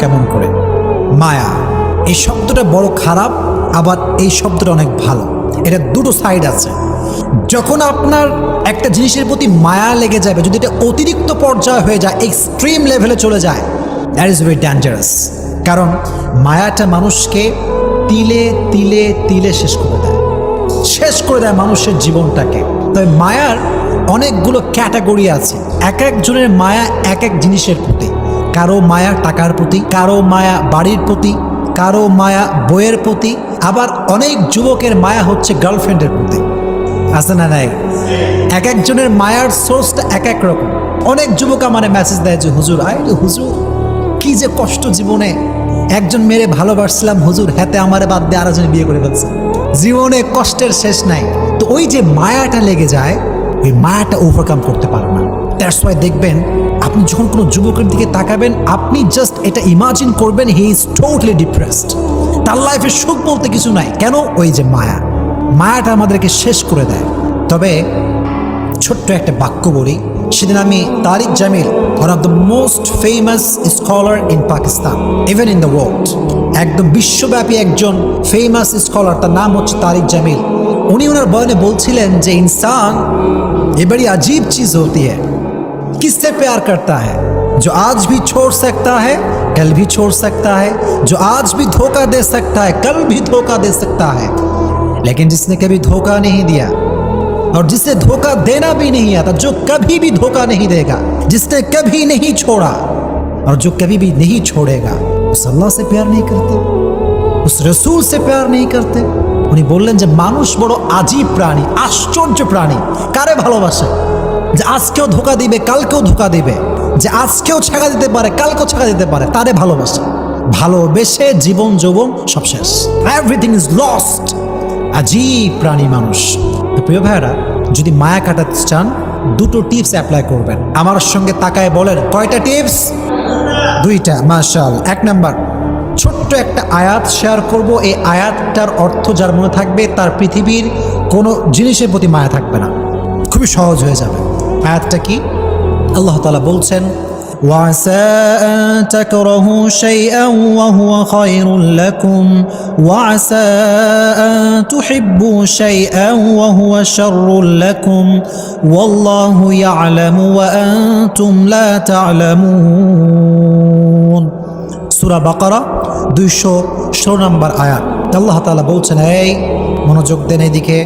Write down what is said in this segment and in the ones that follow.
কেমন করে? মায়া এই শব্দটা বড় খারাপ, আবার এই শব্দটা অনেক ভালো। এটা দুটো সাইড আছে। যখন আপনার একটা জিনিসের প্রতি মায়া লেগে যাবে, যদি এটা অতিরিক্ত পর্যায়ে হয়ে যায়, এক্সট্রিম লেভেলে চলে যায়, দ্যাট ইজ ভেরি ডেঞ্জারাস। কারণ মায়াটা মানুষকে তিলে তিলে তিলে শেষ করে দেয় মানুষের জীবনটাকে। তবে মায়ার অনেকগুলো ক্যাটাগরি আছে। এক একজনের মায়া এক এক জিনিসের প্রতি। কারো মায়া টাকার প্রতি, কারো মায়া বাড়ির প্রতি, কারো মায়া বইয়ের প্রতি, আবার অনেক যুবকের মায়া হচ্ছে গার্লফ্রেন্ডের প্রতি। আছে না নাই? এক একজনের মায়ার সোর্সটা এক এক রকম। অনেক যুবক আমারে মেসেজ দেয় যে হুজুর, হুজুর কি যে কষ্ট জীবনে, একজন মেয়েরে ভালোবাসছিলাম হুজুর, হাতে আমারে বাদ দিয়ে আরেকজন বিয়ে করে ফেলছে। জীবনে কষ্টের শেষ নাই। তো ওই যে মায়াটা লেগে যায়, ওই মায়াটা ওভারকাম করতে পারে না। দ্যাটস ওয়াই দেখবেন আপনি যখন কোনো যুবকের দিকে তাকাবেন, আপনি জাস্ট এটা ইমাজিন করবেন হি ইজ টোটালি ডিপ্রেসড, তার লাইফে সুখ বলতে কিছু নাই। কেন? ওই যে মায়াটা আমাদেরকে শেষ করে দেয়। তবে ছোট্ট একটা বাক্য বলি। সেদিন আমি Tariq Jameel, one of the most famous scholar in Pakistan, even in the world, একদম বিশ্বব্যাপী একজন ফেমাস স্কলার, তার নাম হচ্ছে তারিক জামিল। উনি ওনার বয়ানে বলছিলেন যে इंसान ये बड़ी अजीब चीज होती है, किससे प्यार करता है जो आज भी छोड़ सकता है कल भी छोड़ सकता है, जो आज भी धोखा दे सकता है कल भी धोखा दे सकता है, लेकिन जिसने कभी धोखा नहीं दिया और जिसे धोखा देना भी नहीं आता, जो कभी भी धोखा नहीं देगा, जिसने कभी नहीं छोड़ा और जो कभी भी नहीं छोड़ेगा, उस अल्लाह से प्यार नहीं करते, उस रसूल से प्यार नहीं करते। উনি বললেন যে মানুষ বড় আজীব প্রাণী, আশ্চর্য প্রাণী। কারে ভালোবাসে? যে আজকেও ধোকা দিবে কালকেও ধোকা দিবে, যে আজকেও ছাগা দিতে পারে কালকেও ছাগা দিতে পারে, তারে ভালোবাসে। ভালোবেসে জীবন যৌবন সব শেষ, এভরিথিং ইজ লস্ট। আজীব প্রাণী মানুষ। তো প্রিয় ভাইরা, যদি মায়া কাটাতে চান, দুটো টিপস অ্যাপ্লাই করবেন। আমার সঙ্গে তাকায় বলেন, কয়টা টিপস? দুইটা। মাশাআল্লাহ। এক নাম্বার, ছোট্ট একটা আয়াত শেয়ার করব। এই আয়াতটার অর্থ যার মনে থাকবে, তার পৃথিবীর কোনো জিনিসের প্রতি মায়া থাকবে না, খুবই সহজ হয়ে যাবে। আয়াতটা কি? আল্লাহ তাআলা বলছেন, وعسى أن تكرهوا شيئا وهو خير لكم وعسى أن تحبوا شيئا وهو شر لكم والله يعلم وأنتم لا تعلمون। সূরা বাকারা 216 নম্বর আয়াত। আল্লাহ তাআলা বলছেন, এই মনোযোগ দেন এদিকে,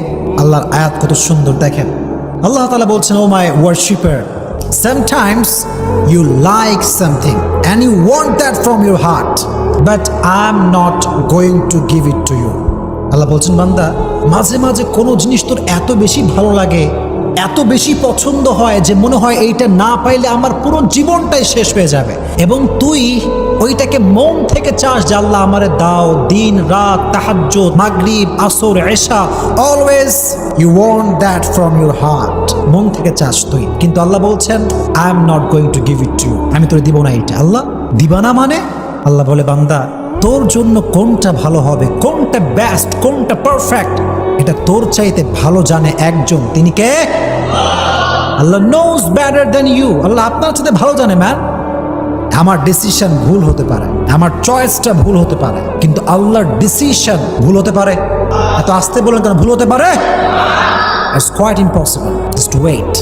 আল্লাহর আয়াত কত সুন্দর দেখেন। আল্লাহ তাআলা বলছেন, ও মাই worshipper, sometimes you like something and you want that from your heart, but I'm not going to give it to you। আল্লাহ বলছেন, বান্দা, মাঝে মাঝে কোনো জিনিস তোর এত বেশি ভালো লাগে, এত বেশি পছন্দ হয় যে মনে হয় এইটা না পাইলে আমার পুরো জীবনটাই শেষ হয়ে যাবে, এবং তুই ওইটাকে মন থেকে চাস যে আল্লাহ আমারে দাও। দিন রাত, তাহাজ্জুদ, মাগরিব, আসর, এশা, always you want that from your heart. মন থেকে চাস তুই, কিন্তু আল্লাহ বলছেন, I am not going to give it to you. আমি তোরে দিব না এইটা। আল্লাহ দিবা না মানে? আল্লাহ বলে, বান্দা, তোর জন্য কোনটা ভালো হবে, কোনটা বেস্ট, কোনটা পারফেক্ট, এটা তোর চাইতে ভালো জানে একজন। তিনি কে? আল্লাহ নোজ বেটার দেন ইউ। আল্লাহ আপনার চাইতে ভালো জানে। ম্যান, আমার ডিসিশন ভুল হতে পারে, আমার চয়েসটা ভুল হতে পারে, কিন্তু আল্লাহর ডিসিশন ভুল হতে পারে? এত আসতে বলেন কেন? ভুল হতে পারে? It's quite impossible. Just wait.